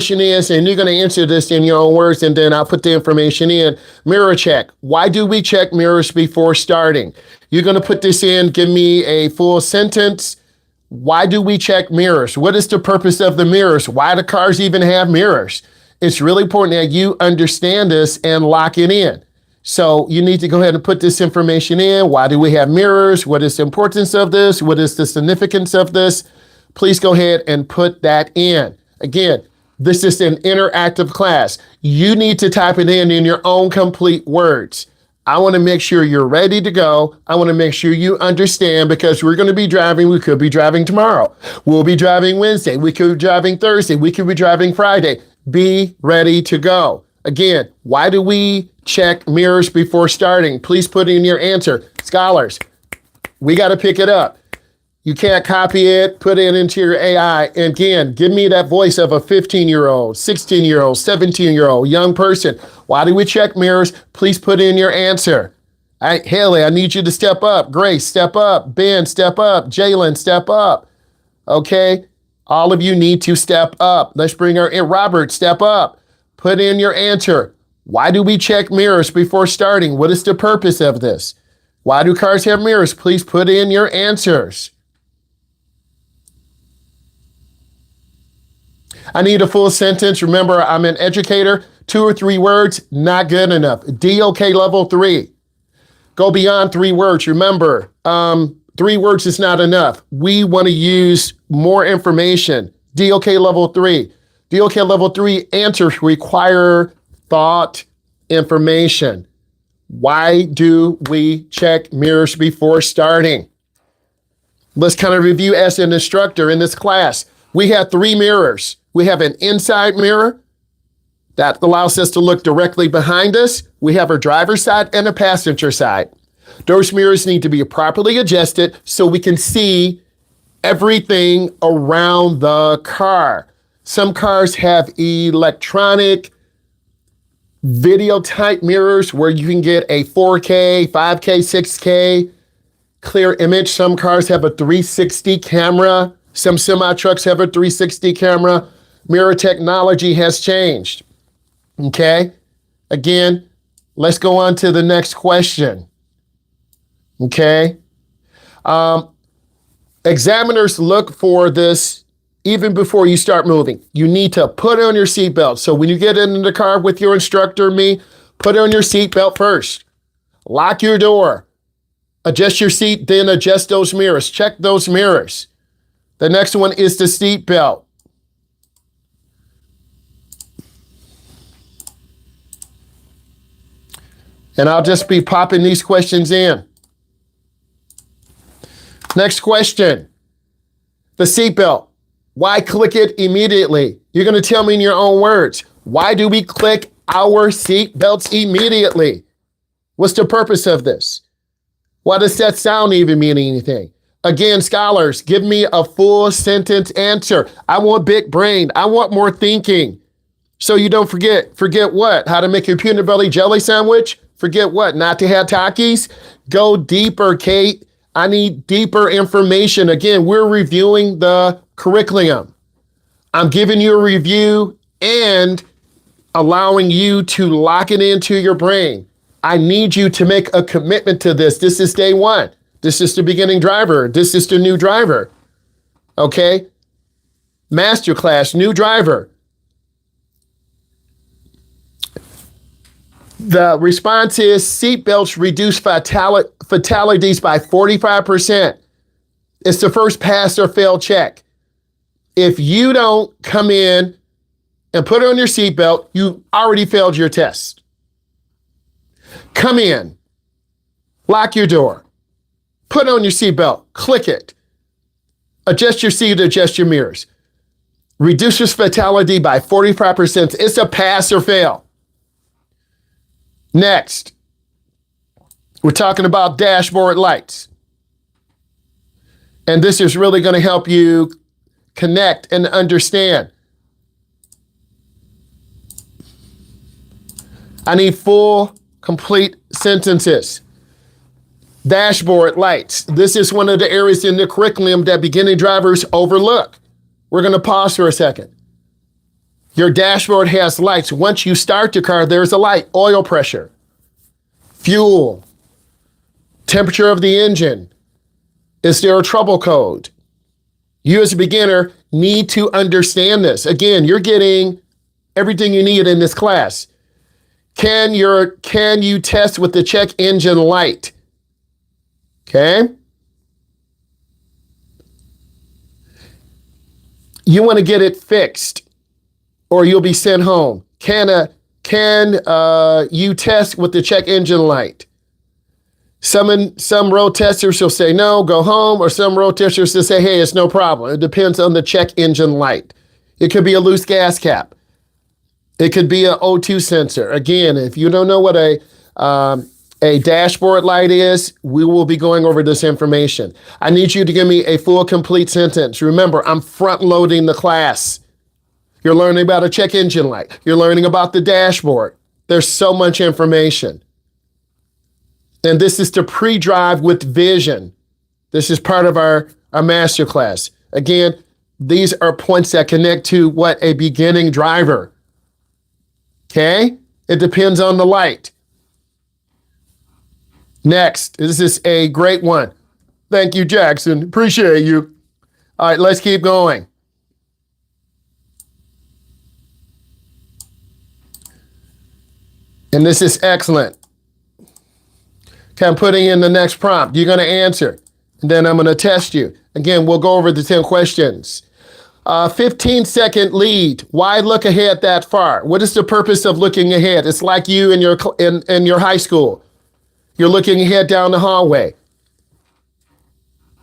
is, and you're going to answer this in your own words, and then I'll put the information in. Mirror check. Why do we check mirrors before starting? You're going to put this in. Give me a full sentence. Why do we check mirrors? What is the purpose of the mirrors? Why do cars even have mirrors? It's really important that you understand this and lock it in. So you need to go ahead and put this information in. Why do we have mirrors? What is the importance of this? What is the significance of this? Please go ahead and put that in. Again, this is an interactive class. You need to type it in your own complete words. I want to make sure you're ready to go. I want to make sure you understand, because we're going to be driving. We could be driving tomorrow. We'll be driving Wednesday. We could be driving Thursday. We could be driving Friday. Be ready to go. Again, why do we check mirrors before starting? Please put in your answer. Scholars, we got to pick it up. You can't copy it, put it into your AI. And again, give me that voice of a 15-year-old, 16-year-old, 17-year-old young person. Why do we check mirrors? Please put in your answer. All right, Haley, I need you to step up. Grace, step up. Ben, step up. Jalen, step up. Okay, all of you need to step up. Let's bring her in. Robert, step up. Put in your answer. Why do we check mirrors before starting? What is the purpose of this? Why do cars have mirrors? Please put in your answers. I need a full sentence. Remember, I'm an educator. 2 or 3 words, not good enough. DOK level 3. Go beyond 3 words. Remember, 3 words is not enough. We want to use more information. DOK level 3. DOK level 3 answers require thought, information. Why do we check mirrors before starting? Let's kind of review as an instructor in this class. We have 3 mirrors. We have an inside mirror that allows us to look directly behind us. We have our driver's side and a passenger side. Those mirrors need to be properly adjusted so we can see everything around the car. Some cars have electronic video type mirrors where you can get a 4K, 5K, 6K clear image. Some cars have a 360 camera. Some semi-trucks have a 360 camera. Mirror technology has changed. Okay? Again, let's go on to the next question. Okay? Examiners look for this even before you start moving. You need to put on your seatbelt. So when you get into the car with your instructor, put on your seatbelt first. Lock your door. Adjust your seat, then adjust those mirrors. Check those mirrors. The next one is the seatbelt. And I'll just be popping these questions in. Next question. The seatbelt. Why click it immediately? You're going to tell me in your own words. Why do we click our seatbelts immediately? What's the purpose of this? Why does that sound even mean anything? Again, scholars, give me a full sentence answer. I want big brain. I want more thinking. So you don't forget. Forget what? How to make a peanut butter jelly sandwich? Forget what? Not to have Takis? Go deeper, Kate. I need deeper information. Again, we're reviewing the curriculum. I'm giving you a review and allowing you to lock it into your brain. I need you to make a commitment to this. This is day one. This is the beginning driver. This is the new driver. Okay? Masterclass, new driver. The response is seatbelts reduce fatalities by 45%. It's the first pass or fail check. If you don't come in and put on your seatbelt, you already failed your test. Come in, lock your door, put on your seatbelt, click it, adjust your seat, adjust your mirrors. Reduces fatality by 45%. It's a pass or fail. Next, we're talking about dashboard lights. And this is really going to help you connect and understand. I need full, complete sentences. Dashboard lights. This is one of the areas in the curriculum that beginning drivers overlook. We're going to pause for a second. Your dashboard has lights. Once you start your car, there's a light. Oil pressure, fuel, temperature of the engine. Is there a trouble code? You as a beginner need to understand this. Again, you're getting everything you need in this class. Can you test with the check engine light? Okay. You want to get it fixed or you'll be sent home. Can you test with the check engine light? Some road testers will say no, go home, or some road testers will say, hey, it's no problem. It depends on the check engine light. It could be a loose gas cap. It could be an O2 sensor. Again, if you don't know what a dashboard light is, we will be going over this information. I need you to give me a full, complete sentence. Remember, I'm front loading the class. You're learning about a check engine light. You're learning about the dashboard. There's so much information. And this is to pre-drive with vision. This is part of our masterclass. Again, these are points that connect to what a beginning driver. Okay? It depends on the light. Next, this is a great one. Thank you, Jackson. Appreciate you. All right, let's keep going. And this is excellent. Okay, I'm putting in the next prompt. You're going to answer. And then I'm going to test you. Again, we'll go over the 10 questions. 15-second lead. Why look ahead that far? What is the purpose of looking ahead? It's like you in your high school. You're looking ahead down the hallway.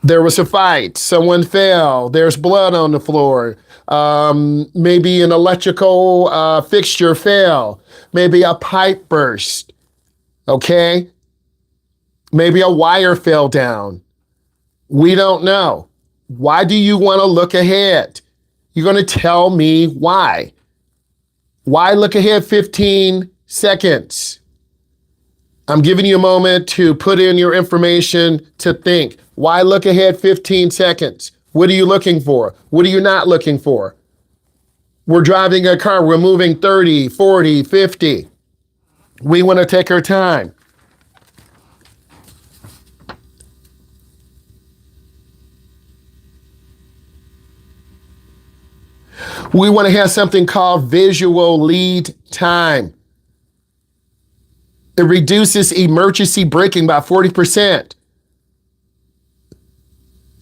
There was a fight. Someone fell. There's blood on the floor. Maybe an electrical fixture fell. Maybe a pipe burst. Okay? Maybe a wire fell down. We don't know. Why do you want to look ahead? You're going to tell me why. Why look ahead 15 seconds? I'm giving you a moment to put in your information to think. Why look ahead 15 seconds? What are you looking for? What are you not looking for? We're driving a car. We're moving 30, 40, 50. We want to take our time. We want to have something called visual lead time. It reduces emergency braking by 40%.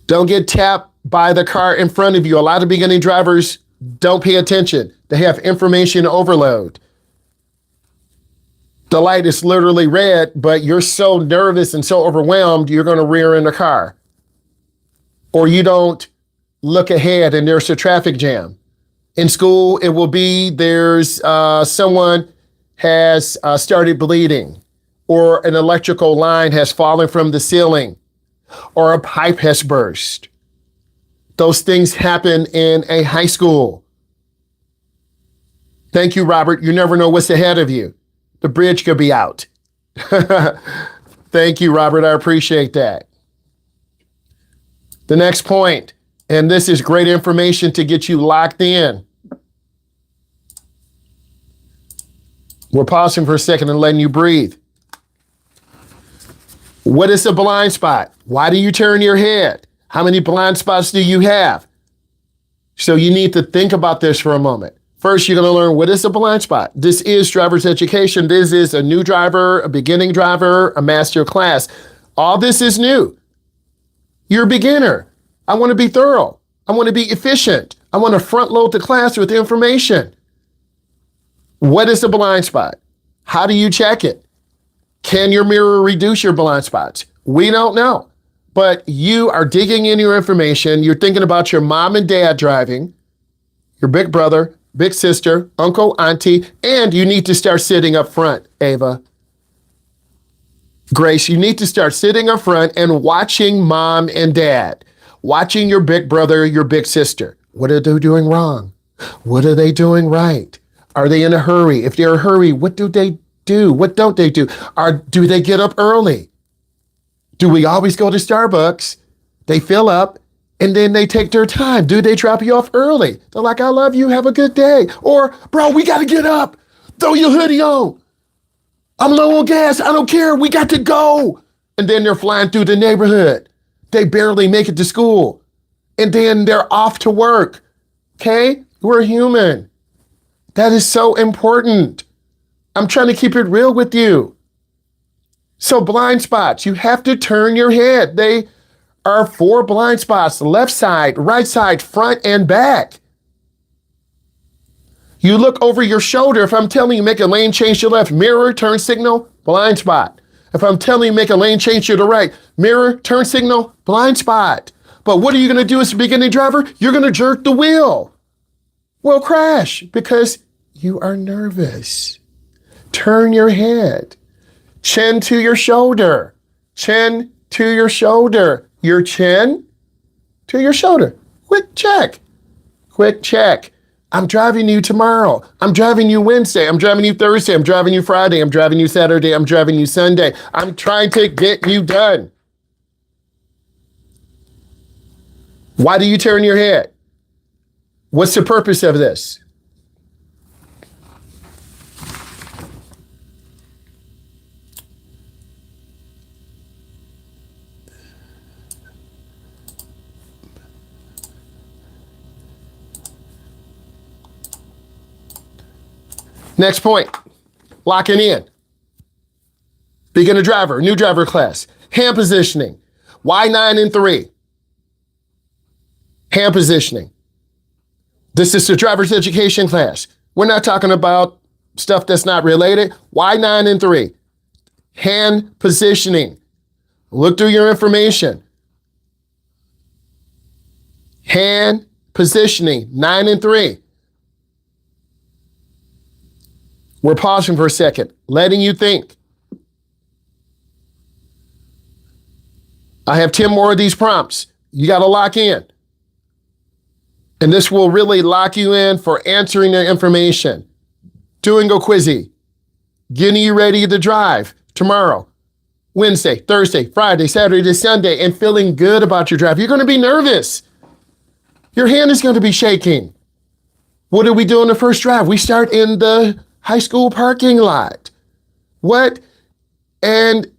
Don't get tapped by the car in front of you. A lot of beginning drivers don't pay attention. They have information overload. The light is literally red, but you're so nervous and so overwhelmed, you're going to rear in the car. Or you don't look ahead and there's a traffic jam. In school, it will be there's someone has started bleeding, or an electrical line has fallen from the ceiling, or a pipe has burst. Those things happen in a high school. Thank you, Robert. You never know what's ahead of you. The bridge could be out. Thank you, Robert. I appreciate that. The next point, and this is great information to get you locked in. We're pausing for a second and letting you breathe. What is a blind spot? Why do you turn your head? How many blind spots do you have? So you need to think about this for a moment. First, you're going to learn what is a blind spot. This is driver's education. This is a new driver, a beginning driver, a master class. All this is new. You're a beginner. I want to be thorough. I want to be efficient. I want to front load the class with information. What is a blind spot? How do you check it? Can your mirror reduce your blind spots? We don't know. But you are digging in your information. You're thinking about your mom and dad driving, your big brother, big sister, uncle, auntie, and you need to start sitting up front, Ava. Grace, you need to start sitting up front and watching mom and dad, watching your big brother, your big sister. What are they doing wrong? What are they doing right? Are they in a hurry? If they're in a hurry, what do they do? What don't they do? Do they get up early? Do we always go to Starbucks? They fill up And then they take their time. Do they drop you off early? They're like, I love you. Have a good day. Or, bro, we got to get up. Throw your hoodie on. I'm low on gas. I don't care. We got to go. And then they're flying through the neighborhood. They barely make it to school. And then they're off to work. Okay? We're human. That is so important. I'm trying to keep it real with you. So blind spots, you have to turn your head. They are 4 blind spots, left side, right side, front, and back. You look over your shoulder. If I'm telling you make a lane change to left, mirror, turn signal, blind spot. If I'm telling you make a lane change to the right, mirror, turn signal, blind spot. But what are you going to do as a beginning driver? You're going to jerk the wheel. Well, crash because you are nervous. Turn your head. Chin to your shoulder. Chin to your shoulder. Your chin to your shoulder. Quick check. Quick check. I'm driving you tomorrow. I'm driving you Wednesday. I'm driving you Thursday. I'm driving you Friday. I'm driving you Saturday. I'm driving you Sunday. I'm trying to get you done. Why do you turn your head? What's the purpose of this? Next point, locking in. Beginner driver, new driver class, hand positioning. Why 9 and 3? Hand positioning. This is the driver's education class. We're not talking about stuff that's not related. Why 9 and 3? Hand positioning. Look through your information. Hand positioning, 9 and 3. We're pausing for a second, letting you think. I have 10 more of these prompts. You got to lock in. And this will really lock you in for answering the information. Doing a quizzy. Getting you ready to drive tomorrow, Wednesday, Thursday, Friday, Saturday, Sunday, and feeling good about your drive. You're going to be nervous. Your hand is going to be shaking. What do we do in the first drive? We start in the high school parking lot. What? And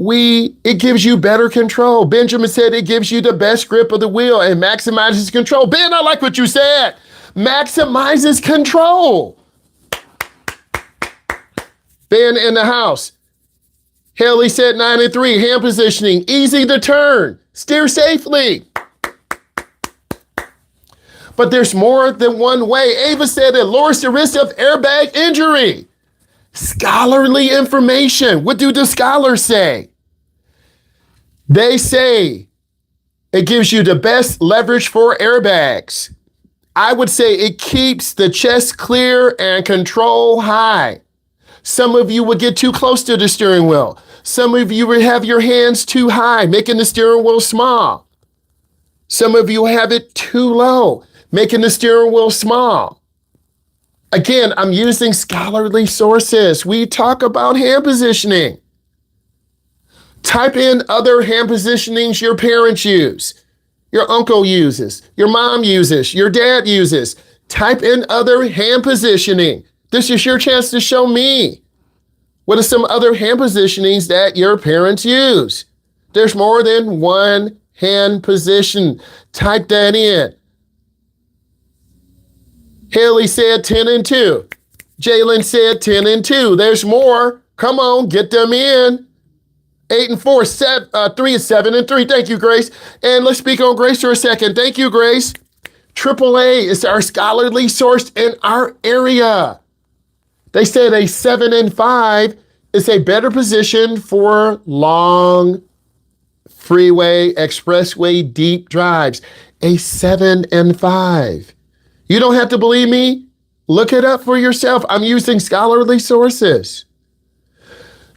it gives you better control. Benjamin said it gives you the best grip of the wheel and maximizes control. Ben, I like what you said. Maximizes control. Ben in the house. Haley said 9 and 3, hand positioning, easy to turn, steer safely. But there's more than one way. Ava said it lowers the risk of airbag injury. Scholarly information. What do the scholars say? They say it gives you the best leverage for airbags. I would say it keeps the chest clear and control high. Some of you would get too close to the steering wheel. Some of you would have your hands too high, making the steering wheel small. Some of you have it too low, making the steering wheel small. Again, I'm using scholarly sources. We talk about hand positioning. Type in other hand positionings your parents use, your uncle uses, your mom uses, your dad uses. Type in other hand positioning. This is your chance to show me. What are some other hand positionings that your parents use? There's more than one hand position. Type that in. Haley said 10 and 2. Jalen said 10 and 2. There's more. Come on, get them in. 8 and 4, 3 and 7 and 3. Thank you, Grace. And let's speak on Grace for a second. Thank you, Grace. AAA is our scholarly source in our area. They said a 7 and 5 is a better position for long freeway, expressway, deep drives. A 7 and 5. You don't have to believe me. Look it up for yourself. I'm using scholarly sources.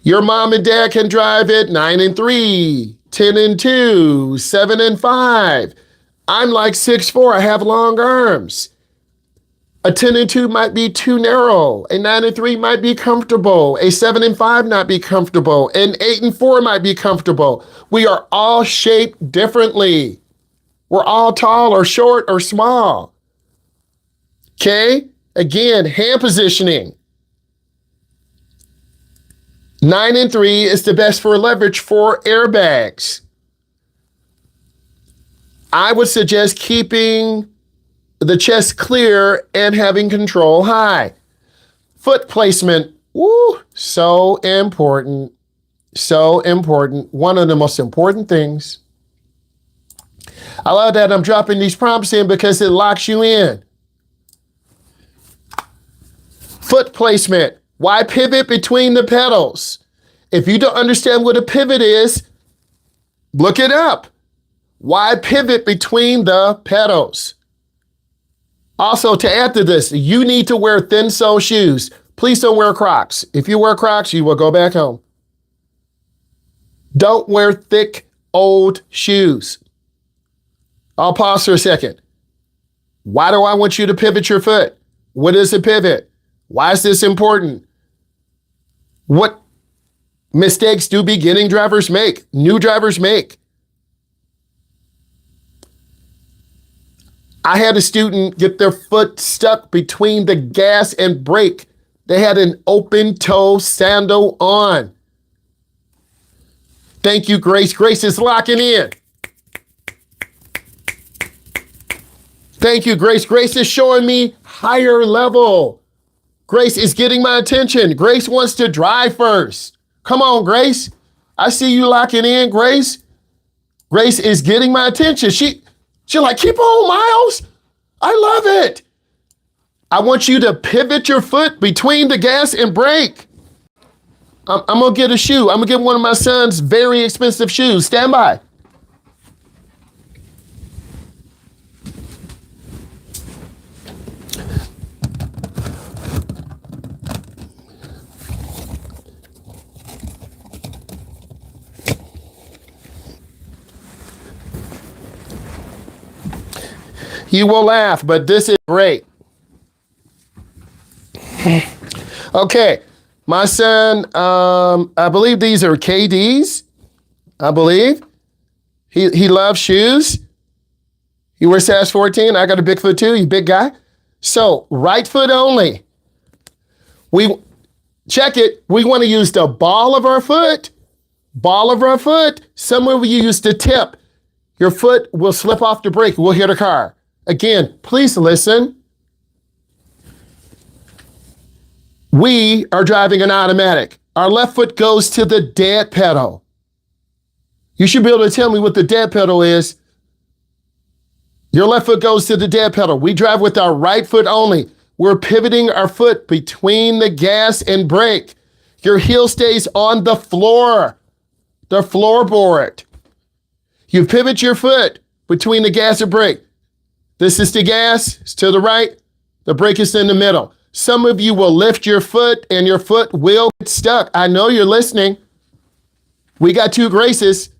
Your mom and dad can drive it 9 and 3, 10 and 2, 7 and 5. I'm like 6'4". I have long arms. A 10 and 2 might be too narrow. A 9 and 3 might be comfortable. A 7 and 5 not be comfortable. An 8 and 4 might be comfortable. We are all shaped differently. We're all tall or short or small. Okay? Again, hand positioning. 9 and 3 is the best for leverage for airbags. I would suggest keeping the chest clear and having control high. Foot placement, woo, so important. So important. One of the most important things. I love that I'm dropping these prompts in because it locks you in. Foot placement. Why pivot between the pedals? If you don't understand what a pivot is, look it up. Why pivot between the pedals? Also, to add to this, you need to wear thin sole shoes. Please don't wear Crocs. If you wear Crocs, you will go back home. Don't wear thick, old shoes. I'll pause for a second. Why do I want you to pivot your foot? What is a pivot? Why is this important? What mistakes do beginning drivers make? New drivers make? I had a student get their foot stuck between the gas and brake. They had an open toe sandal on. Thank you, Grace. Grace is locking in. Thank you, Grace. Grace is showing me higher level. Grace is getting my attention. Grace wants to drive first. Come on, Grace. I see you locking in, Grace. Grace is getting my attention. She's like, keep on, Myles. I love it. I want you to pivot your foot between the gas and brake. I'm going to get a shoe. I'm going to get one of my son's very expensive shoes. Stand by. You will laugh, but this is great. Okay, my son, I believe these are KDs. I believe. He loves shoes. He wears size 14. I got a big foot too. He's a big guy. So right foot only. We check it. We want to use the ball of our foot. Ball of our foot. Some of you use the tip. Your foot will slip off the brake. We'll hit a car. Again, please listen. We are driving an automatic. Our left foot goes to the dead pedal. You should be able to tell me what the dead pedal is. Your left foot goes to the dead pedal. We drive with our right foot only. We're pivoting our foot between the gas and brake. Your heel stays on the floor, the floorboard. You pivot your foot between the gas and brake. This is the gas, it's to the right. The brake is in the middle. Some of you will lift your foot and your foot will get stuck. I know you're listening. We got two Graces.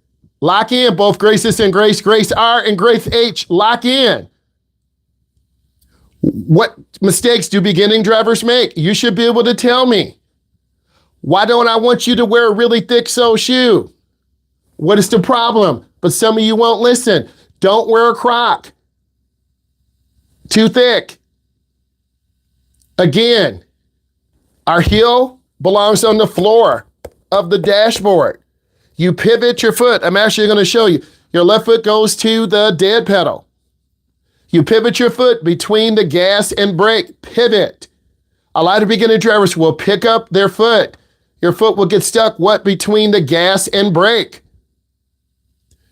Lock in, both Graces and Grace. Grace R and Grace H, lock in. What mistakes do beginning drivers make? You should be able to tell me. Why don't I want you to wear a really thick sole shoe? What is the problem? But some of you won't listen. Don't wear a Croc. Too thick. Again, our heel belongs on the floor of the dashboard. You pivot your foot. I'm actually going to show you. Your left foot goes to the dead pedal. You pivot your foot between the gas and brake. Pivot. A lot of beginner drivers will pick up their foot. Your foot will get stuck, what, between the gas and brake.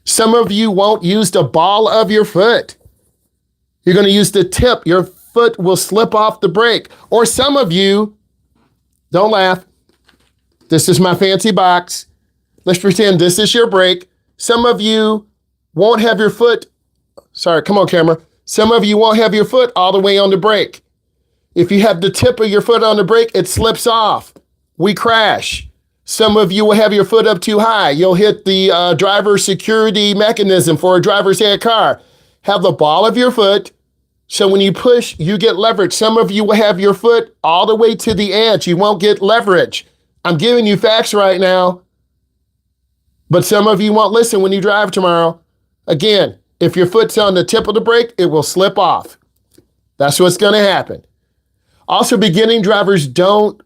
Some of you won't use the ball of your foot. You're going to use the tip. Your foot will slip off the brake. Or some of you, don't laugh. This is my fancy box. Let's pretend this is your brake. Some of you won't have your foot. Sorry, come on, camera. Some of you won't have your foot all the way on the brake. If you have the tip of your foot on the brake, it slips off. We crash. Some of you will have your foot up too high. You'll hit the driver security mechanism for a driver's head car. Have the ball of your foot. So when you push, you get leverage. Some of you will have your foot all the way to the edge. You won't get leverage. I'm giving you facts right now. But some of you won't listen when you drive tomorrow. Again, If your foot's on the tip of the brake, it will slip off. That's what's going to happen. Also, beginning drivers don't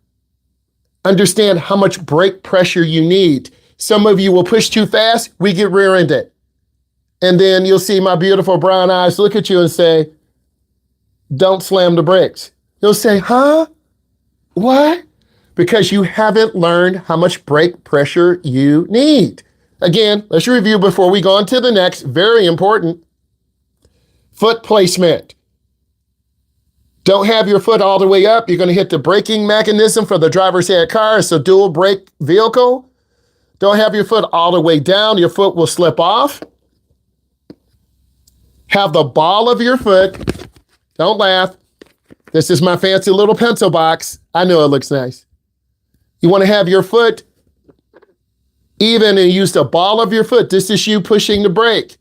understand how much brake pressure you need. Some of you will push too fast, we get rear-ended. And then you'll see my beautiful brown eyes look at you and say, don't slam the brakes. You'll say, huh? What? Because you haven't learned how much brake pressure you need. Again, let's review before we go on to the next. Very important. Foot placement. Don't have your foot all the way up. You're going to hit the braking mechanism for the driver's head car. It's a dual brake vehicle. Don't have your foot all the way down. Your foot will slip off. Have the ball of your foot. Don't laugh. This is my fancy little pencil box. I know it looks nice. You want to have your foot even and use the ball of your foot. This is you pushing the brake.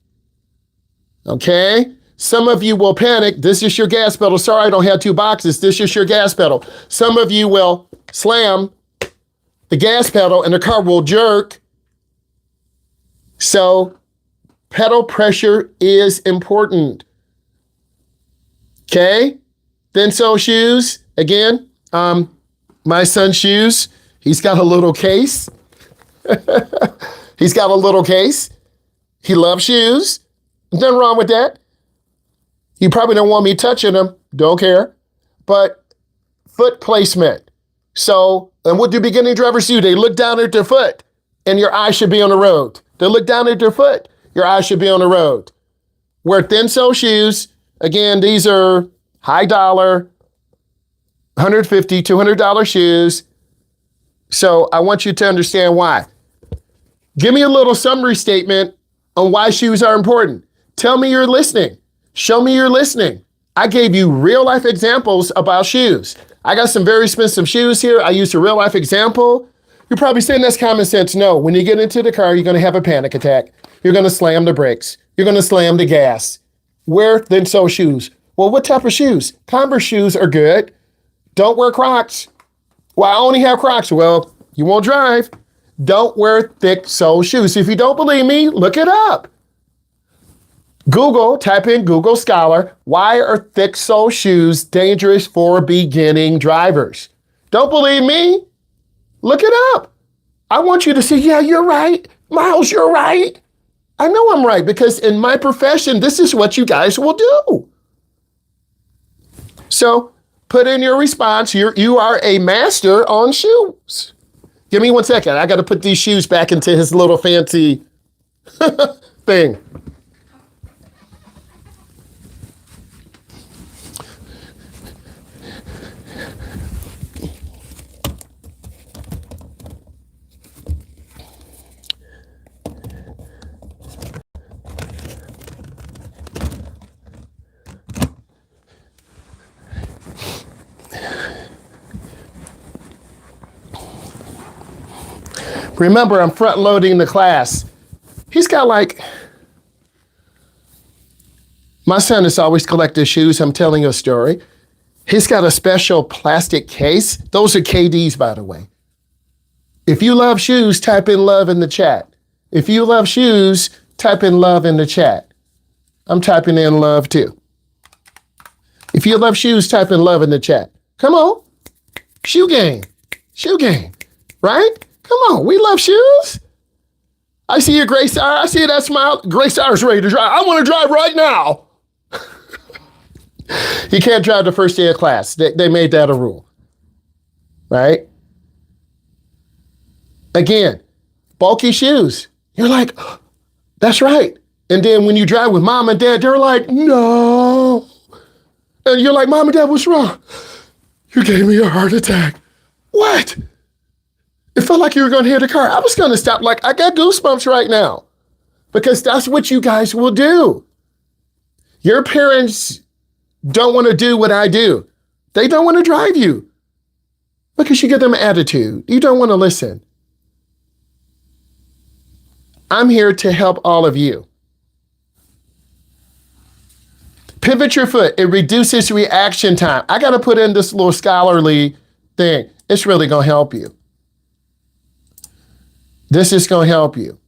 Okay? Some of you will panic. This is your gas pedal. Sorry, I don't have two boxes. This is your gas pedal. Some of you will slam the gas pedal and the car will jerk. So pedal pressure is important. Okay? Then sole shoes. Again, my son's shoes. He's got a little case. He's got a little case. He loves shoes. Nothing wrong with that. You probably don't want me touching them. Don't care. But foot placement. So, and what do beginning drivers do? They look down at their foot and your eyes should be on the road. They look down at their foot. Your eyes should be on the road. Wear thin sole shoes. Again, these are high dollar, $150, $200 shoes. So I want you to understand why. Give me a little summary statement on why shoes are important. Tell me you're listening. Show me you're listening. I gave you real life examples about shoes. I got some very expensive shoes here. I used a real life example. You're probably saying that's common sense. No, when you get into the car, you're going to have a panic attack. You're going to slam the brakes. You're going to slam the gas. Wear thin sole shoes. Well, what type of shoes? Converse shoes are good. Don't wear Crocs. Well, I only have Crocs. Well, you won't drive. Don't wear thick sole shoes. If you don't believe me, look it up. Google, type in Google Scholar, why are thick sole shoes dangerous for beginning drivers? Don't believe me? Look it up. I want you to say, yeah, you're right. Myles, you're right. I know I'm right because in my profession, this is what you guys will do. So put in your response. You are a master on shoes. Give me 1 second. I got to put these shoes back into his little fancy thing. Remember, I'm front loading the class. He's got my son has always collected shoes. I'm telling you a story. He's got a special plastic case. Those are KDs, by the way. If you love shoes, type in love in the chat. If you love shoes, type in love in the chat. I'm typing in love too. If you love shoes, type in love in the chat. Come on. Shoe game. Shoe game. Right? Come on. We love shoes. I see you, Grace. I see that smile. Grace is ready to drive. I want to drive right now. You can't drive the first day of class. They made that a rule. Right? Again, bulky shoes. You're like, oh, that's right. And then when you drive with mom and dad, they're like, no. And you're like, mom and dad, what's wrong? You gave me a heart attack. What? It felt like you were going to hit a car. I was going to stop. Like, I got goosebumps right now because that's what you guys will do. Your parents don't want to do what I do. They don't want to drive you because you give them an attitude. You don't want to listen. I'm here to help all of you. Pivot your foot. It reduces reaction time. I got to put in this little scholarly thing. It's really going to help you. This is going to help you.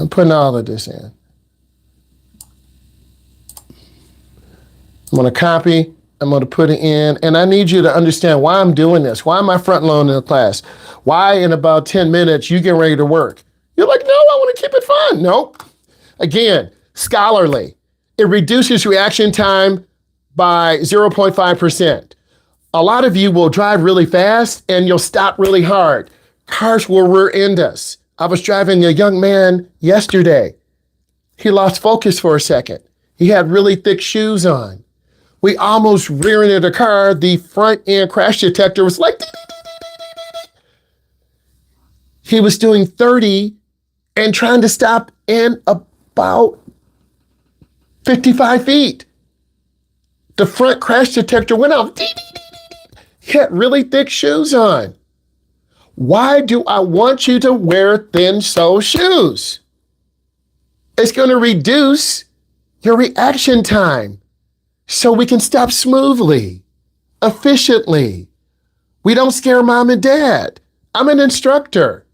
I'm putting all of this in. I'm going to copy. I'm going to put it in. And I need you to understand why I'm doing this. Why am I front loading the class? Why in about 10 minutes you get ready to work? You're like, no, I want to keep it fun. Nope. Again, scholarly. It reduces reaction time by 0.5%. A lot of you will drive really fast and you'll stop really hard. Cars will rear end us. I was driving a young man yesterday. He lost focus for a second. He had really thick shoes on. We almost rear-ended a car. The front end crash detector was like, he was doing 30 and trying to stop in about 55 feet. The front crash detector went off. He had really thick shoes on. Why do I want you to wear thin-sole shoes? It's going to reduce your reaction time so we can stop smoothly, efficiently. We don't scare mom and dad. I'm an instructor.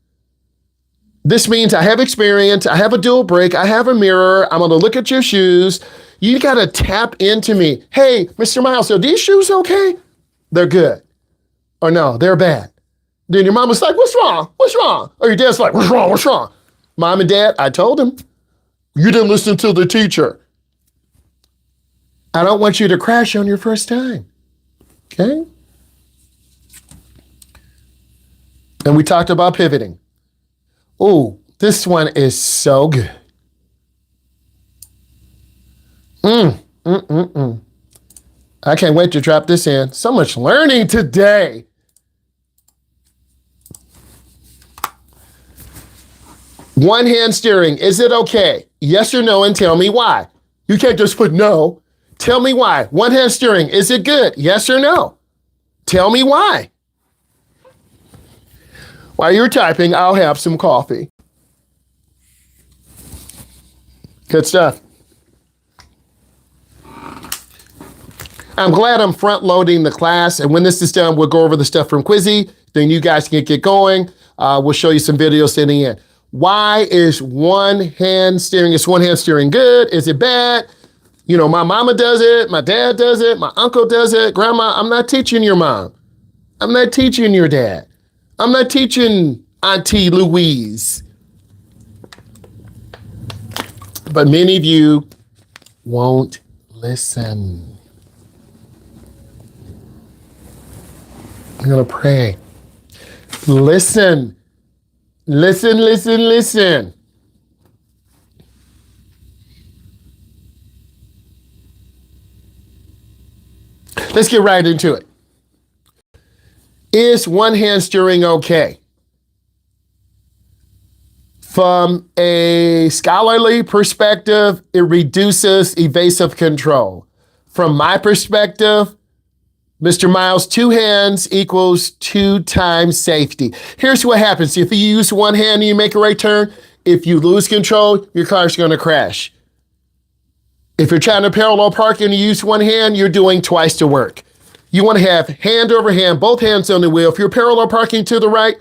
This means I have experience, I have a dual brake, I have a mirror, I'm going to look at your shoes. You got to tap into me. Hey, Mr. Myles, are these shoes okay? They're good. Or no, they're bad. Then your mom was like, what's wrong? What's wrong? Or your dad's like, what's wrong? What's wrong? Mom and dad, I told him. You didn't listen to the teacher. I don't want you to crash on your first time. Okay? And we talked about pivoting. Oh, this one is so good. I can't wait to drop this in. So much learning today. One hand steering, is it okay? Yes or no, and tell me why. You can't just put no. Tell me why. One hand steering, is it good? Yes or no? Tell me why. While you're typing, I'll have some coffee. Good stuff. I'm glad I'm front loading the class. And when this is done, we'll go over the stuff from Quizzy. Then you guys can get going. We'll show you some videos in the end. Why is one hand steering? Is one hand steering good? Is it bad? You know, my mama does it. My dad does it. My uncle does it. Grandma, I'm not teaching your mom. I'm not teaching your dad. I'm not teaching Auntie Louise. But many of you won't listen. I'm going to pray. Listen. Listen, listen, listen. Let's get right into it. Is one hand steering okay? From a scholarly perspective, it reduces evasive control. From my perspective, Mr. Myles, 2 hands equals 2 times safety. Here's what happens. If you use one hand and you make a right turn, if you lose control, your car's going to crash. If you're trying to parallel park and you use one hand, you're doing twice the work. You want to have hand over hand, both hands on the wheel. If you're parallel parking to the right,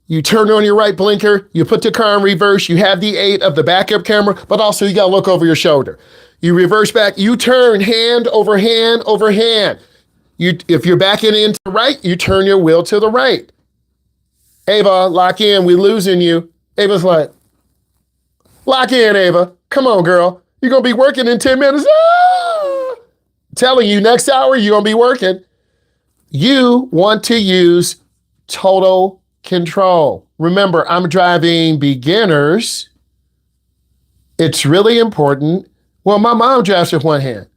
you turn on your right blinker, you put the car in reverse, you have the aid of the backup camera, but also you got to look over your shoulder. You reverse back, you turn hand over hand over hand. If you're backing into the right, you turn your wheel to the right. Ava, lock in, we're losing you. Ava's like, lock in, Ava. Come on, girl. You're going to be working in 10 minutes. Ah! Telling you, next hour, you're going to be working. You want to use total control. Remember, I'm driving beginners. It's really important. Well, my mom drives with one hand.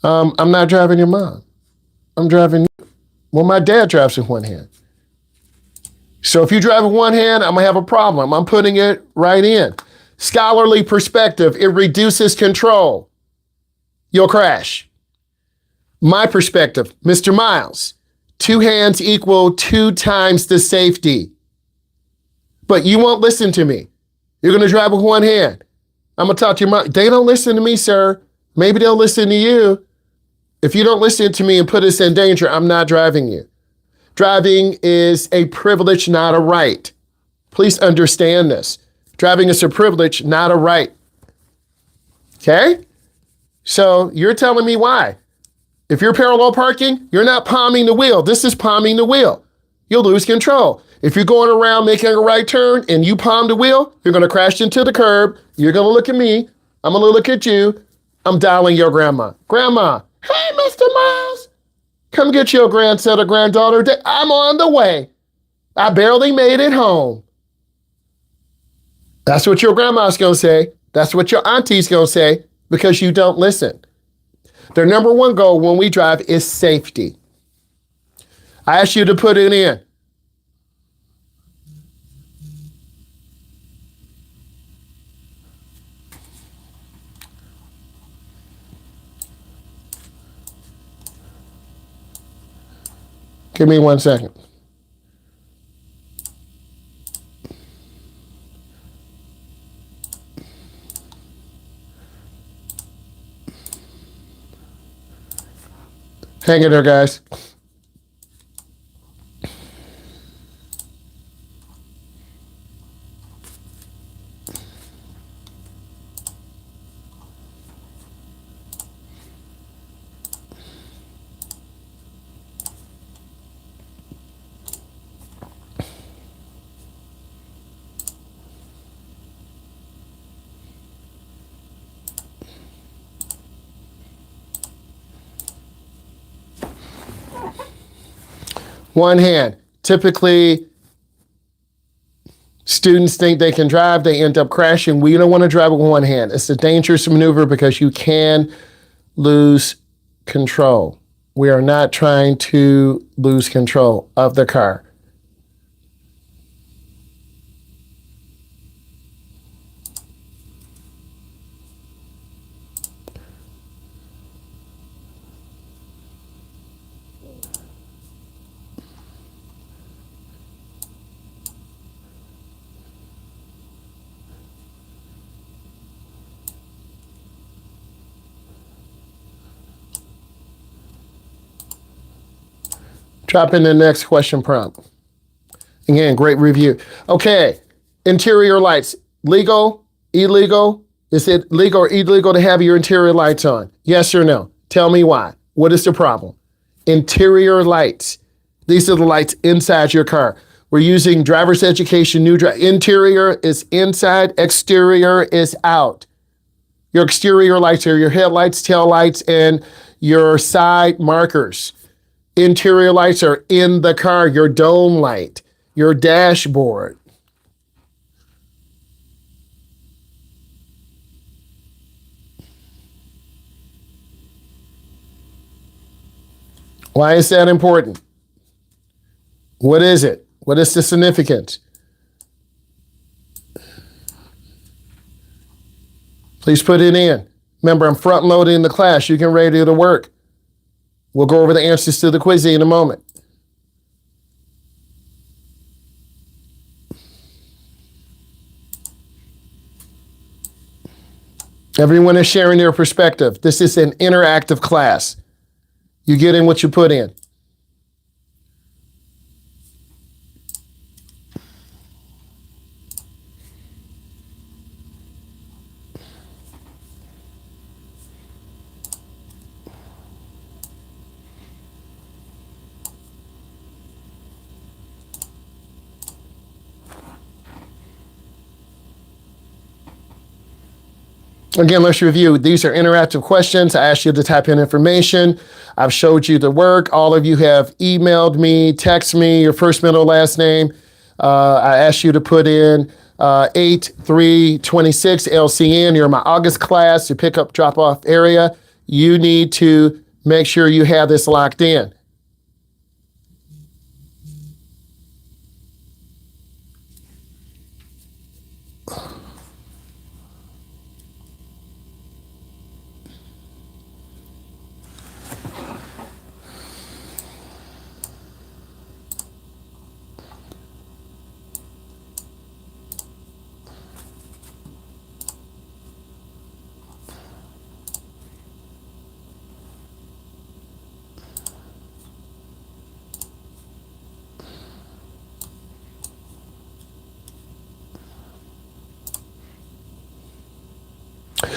I'm not driving your mom. I'm driving you. Well, my dad drives with one hand. So if you drive with one hand, I'm going to have a problem. I'm putting it right in. Scholarly perspective, it reduces control. You'll crash. My perspective, Mr. Myles, 2 hands equal 2 times the safety. But you won't listen to me. You're going to drive with one hand. I'm going to talk to your mom. They don't listen to me, sir. Maybe they'll listen to you. If you don't listen to me and put us in danger, I'm not driving you. Driving is a privilege, not a right. Please understand this. Driving is a privilege, not a right. Okay? So you're telling me why? If you're parallel parking, you're not palming the wheel. This is palming the wheel. You'll lose control. If you're going around making a right turn and you palm the wheel, you're going to crash into the curb. You're going to look at me. I'm going to look at you. I'm dialing your grandma. Grandma, hey, Mr. Myles, come get your grandson or granddaughter. I'm on the way. I barely made it home. That's what your grandma's going to say. That's what your auntie's going to say because you don't listen. Their number one goal when we drive is safety. I ask you to put it in. Give me 1 second. Hang in there, guys. One hand. Typically, students think they can drive, they end up crashing. We don't want to drive with one hand. It's a dangerous maneuver because you can lose control. We are not trying to lose control of the car. Drop in the next question prompt. Again, great review. Okay, interior lights, legal, illegal? Is it legal or illegal to have your interior lights on? Yes or no? Tell me why. What is the problem? Interior lights. These are the lights inside your car. We're using driver's education, interior is inside, exterior is out. Your exterior lights are your headlights, tail lights, and your side markers. Interior lights are in the car, your dome light, your dashboard. Why is that important? What is it? What is the significance? Please put it in. Remember, I'm front loading the class. You can ready to work. We'll go over the answers to the quiz in a moment. Everyone is sharing their perspective. This is an interactive class. You get in what you put in. Again, let's review. These are interactive questions. I asked you to type in information. I've showed you the work. All of you have emailed me, text me, your first, middle, last name. I asked you to put in 8326 LCN. You're in my August class, your pickup drop-off area. You need to make sure you have this locked in.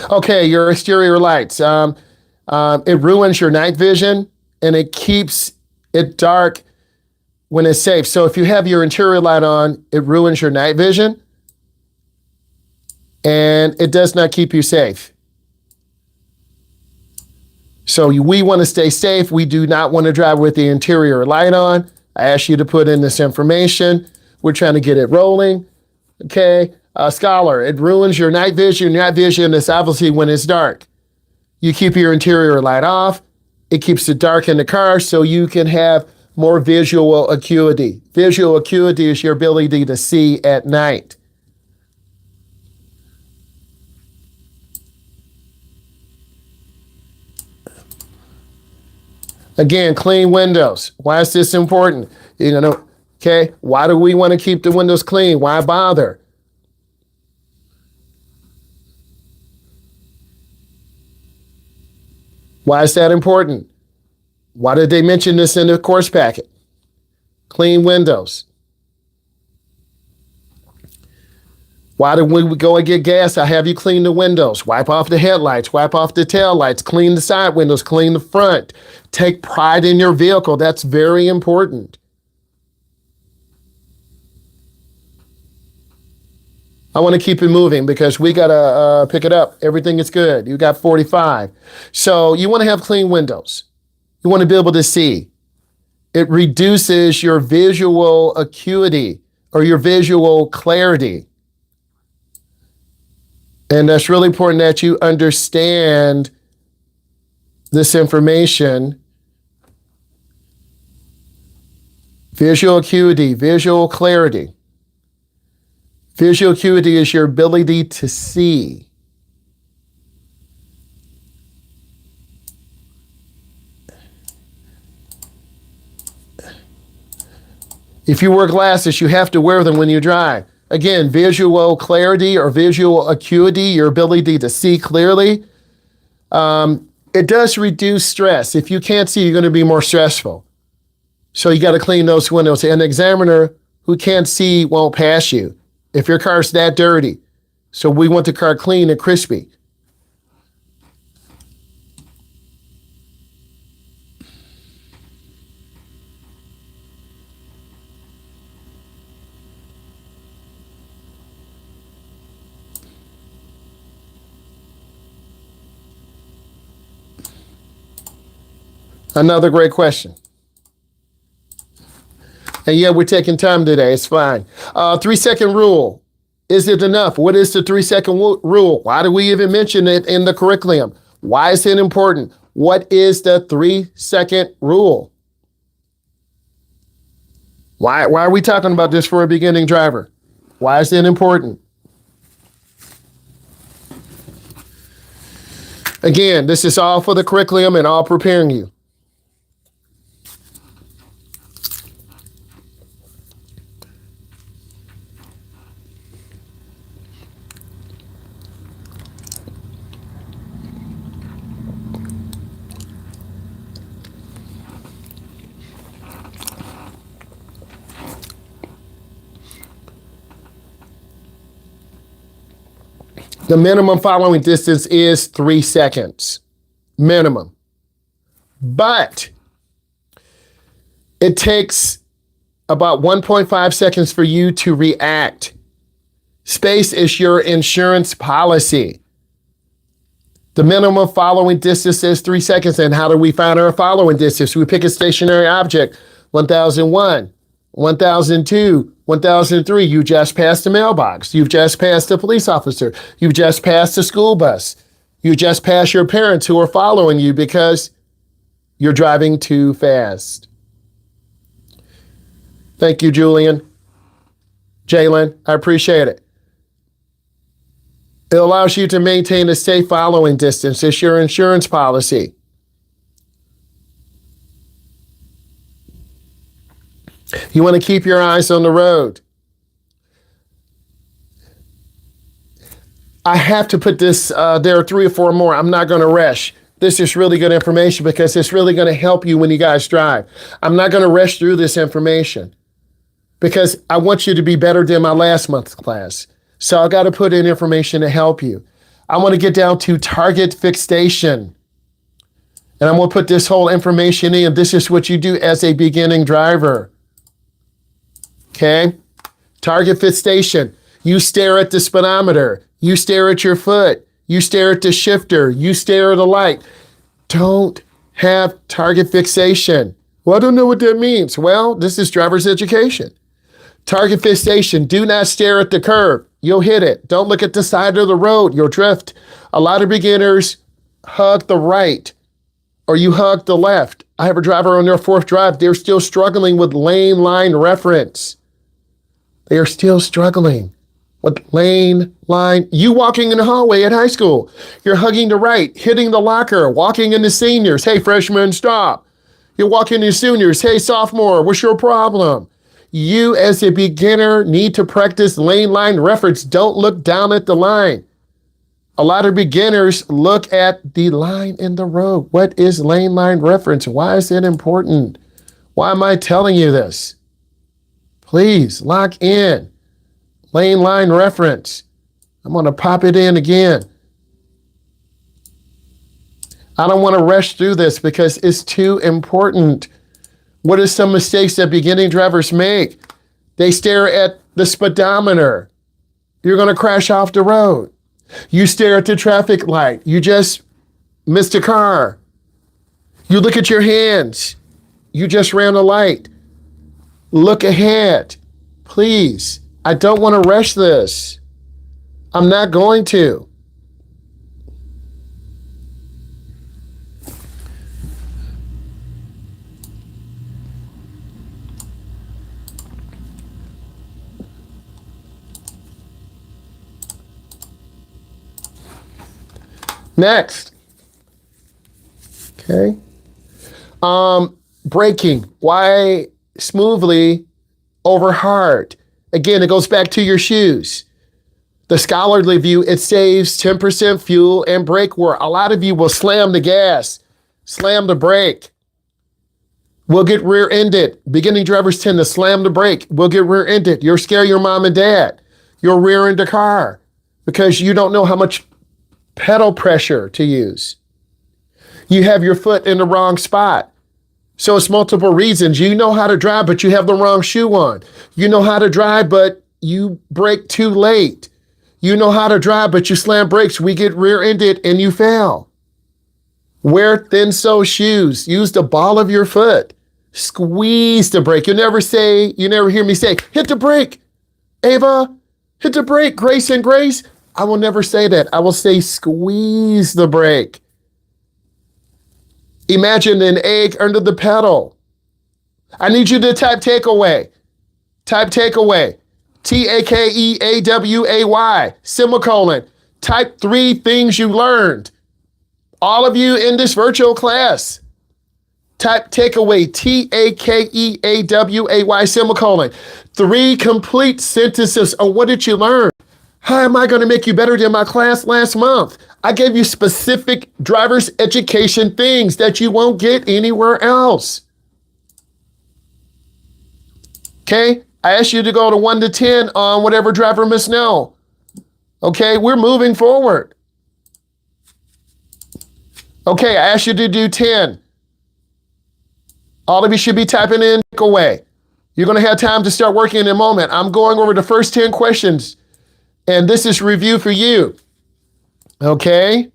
Okay, your exterior lights. It ruins your night vision and it keeps it dark when it's safe. So if you have your interior light on, it ruins your night vision and it does not keep you safe. So we want to stay safe. We do not want to drive with the interior light on. I ask you to put in this information. We're trying to get it rolling. Okay. Scholar, it ruins your night vision. Your night vision is obviously when it's dark. You keep your interior light off. It keeps it dark in the car so you can have more visual acuity. Visual acuity is your ability to see at night. Again, clean windows. Why is this important? Okay, why do we want to keep the windows clean? Why bother? Why is that important? Why did they mention this in the course packet? Clean windows. Why do we go and get gas? I have you clean the windows, wipe off the headlights, wipe off the tail lights, clean the side windows, clean the front. Take pride in your vehicle. That's very important. I want to keep it moving because we got to pick it up. Everything is good. You got 45. So you want to have clean windows. You want to be able to see. It reduces your visual acuity or your visual clarity. And that's really important that you understand this information. Visual acuity, visual clarity. Visual acuity is your ability to see. If you wear glasses, you have to wear them when you drive. Again, visual clarity or visual acuity, your ability to see clearly. It does reduce stress. If you can't see, you're going to be more stressful. So you got to clean those windows. An examiner who can't see won't pass you if your car's that dirty. So we want the car clean and crispy. Another great question. And yeah, we're taking time today. It's fine. 3-second rule. Is it enough? What is the 3-second rule? Why do we even mention it in the curriculum? Why is it important? What is the 3-second rule? Why are we talking about this for a beginning driver? Why is it important? Again, this is all for the curriculum and all preparing you. The minimum following distance is 3 seconds, minimum. But it takes about 1.5 seconds for you to react. Space is your insurance policy. The minimum following distance is 3 seconds. And how do we find our following distance? We pick a stationary object, 1001, 1002, 1003. You just passed the mailbox. You've just passed the police officer. You've just passed the school bus. You just passed your parents who are following you because you're driving too fast. Thank you, Julian. Jalen, I appreciate it. It allows you to maintain a safe following distance. It's your insurance policy. You want to keep your eyes on the road. I have to put this, there are 3 or 4 more. I'm not going to rush. This is really good information because it's really going to help you when you guys drive. I'm not going to rush through this information because I want you to be better than my last month's class. So I got to put in information to help you. I want to get down to target fixation. And I'm going to put this whole information in. This is what you do as a beginning driver. Okay? Target fixation. You stare at the speedometer. You stare at your foot. You stare at the shifter. You stare at the light. Don't have target fixation. Well, I don't know what that means. Well, this is driver's education. Target fixation. Do not stare at the curb. You'll hit it. Don't look at the side of the road. You'll drift. A lot of beginners hug the right or you hug the left. I have a driver on their fourth drive. They're still struggling with lane line reference. They are still struggling with lane line. You walking in the hallway at high school. You're hugging the right, hitting the locker, walking into seniors. Hey, freshman, stop. You're walking into juniors. Hey, sophomore, what's your problem? You as a beginner need to practice lane line reference. Don't look down at the line. A lot of beginners look at the line in the road. What is lane line reference? Why is it important? Why am I telling you this? Please lock in lane line reference. I'm going to pop it in again. I don't want to rush through this because it's too important. What are some mistakes that beginning drivers make? They stare at the speedometer. You're going to crash off the road. You stare at the traffic light. You just missed a car. You look at your hands. You just ran a light. Look ahead. Please. I don't want to rush this. I'm not going to. Next. Okay. Braking. Why smoothly over hard? Again, it goes back to your shoes. The scholarly view, it saves 10% fuel and brake wear. A lot of you will slam the gas, slam the brake. We'll get rear-ended. Beginning drivers tend to slam the brake. We'll get rear-ended. You'll scare your mom and dad. You'll rear-end the car because you don't know how much pedal pressure to use. You have your foot in the wrong spot. So it's multiple reasons. You know how to drive, but you have the wrong shoe on. You know how to drive, but you brake too late. You know how to drive, but you slam brakes. We get rear-ended and you fail. Wear thin-sole shoes. Use the ball of your foot. Squeeze the brake. You never hear me say, hit the brake. Ava, hit the brake. Grace and Grace. I will never say that. I will say squeeze the brake. Imagine an egg under the pedal. I need you to type takeaway. Type takeaway. Takeaway, semicolon. Type 3 things you learned. All of you in this virtual class. Type takeaway, Takeaway, semicolon. 3 complete sentences on what did you learn? How am I going to make you better than my class last month? I gave you specific driver's education things that you won't get anywhere else. Okay? I asked you to go to 1 to 10 on whatever driver must know. Okay? We're moving forward. Okay, I asked you to do 10. All of you should be typing in away. You're going to have time to start working in a moment. I'm going over the first 10 questions. And this is review for you. Okay?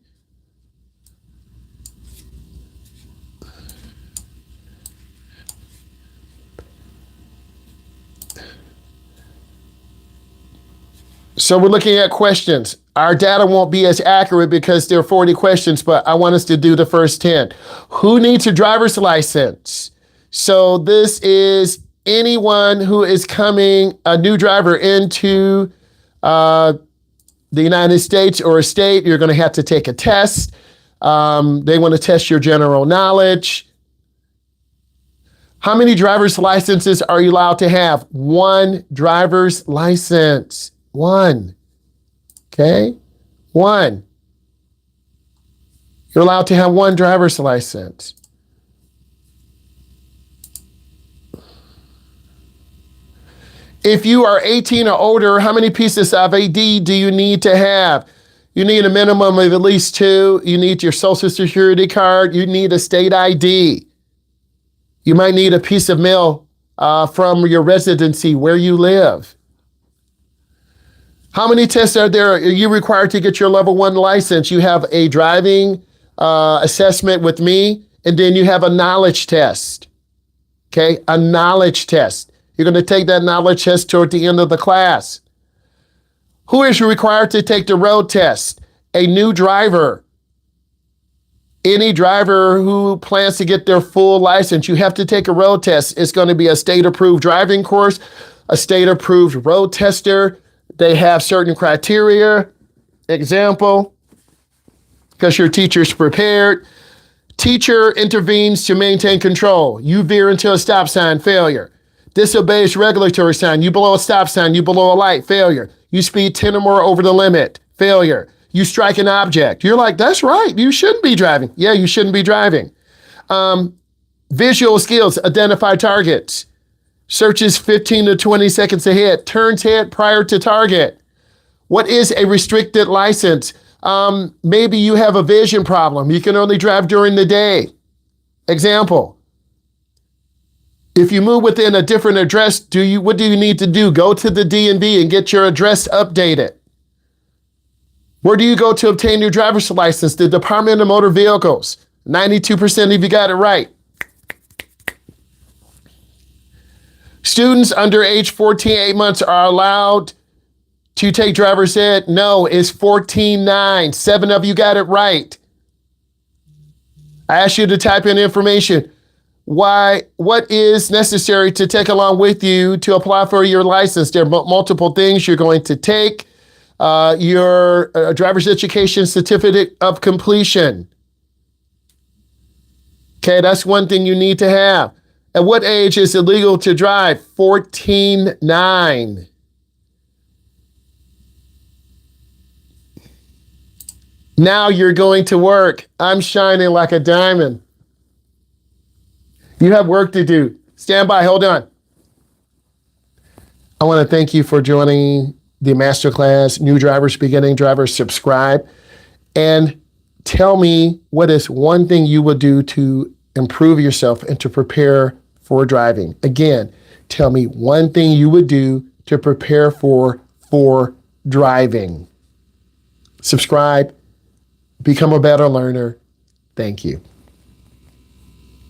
So we're looking at questions. Our data won't be as accurate because there are 40 questions, but I want us to do the first 10. Who needs a driver's license? So this is anyone who is coming, a new driver into the United States or a state. You're going to have to take a test. They want to test your general knowledge. How many driver's licenses are you allowed to have? 1 driver's license. 1. Okay? 1. You're allowed to have 1 driver's license. If you are 18 or older, how many pieces of ID do you need to have? You need a minimum of at least 2. You need your social security card. You need a state ID. You might need a piece of mail from your residency where you live. How many tests are there? Are you required to get your level 1 license? You have a driving assessment with me, and then you have a knowledge test. Okay, a knowledge test. You're going to take that knowledge test toward the end of the class. Who is required to take the road test? A new driver. Any driver who plans to get their full license, you have to take a road test. It's going to be a state-approved driving course, a state-approved road tester. They have certain criteria. Example, because your teacher's prepared. Teacher intervenes to maintain control. You veer into a stop sign, failure. Disobeys regulatory sign. You blow a stop sign. You blow a light, failure. You speed 10 or more over the limit, failure. You strike an object. You're like, that's right. You shouldn't be driving. Yeah, you shouldn't be driving. Visual skills, identify targets. Searches 15 to 20 seconds ahead. Turns head prior to target. What is a restricted license? Maybe you have a vision problem. You can only drive during the day. Example, if you move within a different address, what do you need to do? Go to the DMV and get your address updated. Where do you go to obtain your driver's license? The Department of Motor Vehicles. 92% of you got it right. Students under age 14, 8 months are allowed to take driver's ed. No, it's 14.9. 7 of you got it right. I asked you to type in information. What is necessary to take along with you to apply for your license? There are multiple things you're going to take. Your driver's education certificate of completion. Okay, that's one thing you need to have. At what age is it legal to drive? 14.9. Now you're going to work. I'm shining like a diamond. You have work to do. Stand by, hold on. I want to thank you for joining the Masterclass. New drivers, beginning drivers, subscribe. And tell me what is one thing you would do to improve yourself and to prepare for driving. Again, tell me one thing you would do to prepare for driving. Subscribe. Become a better learner. Thank you.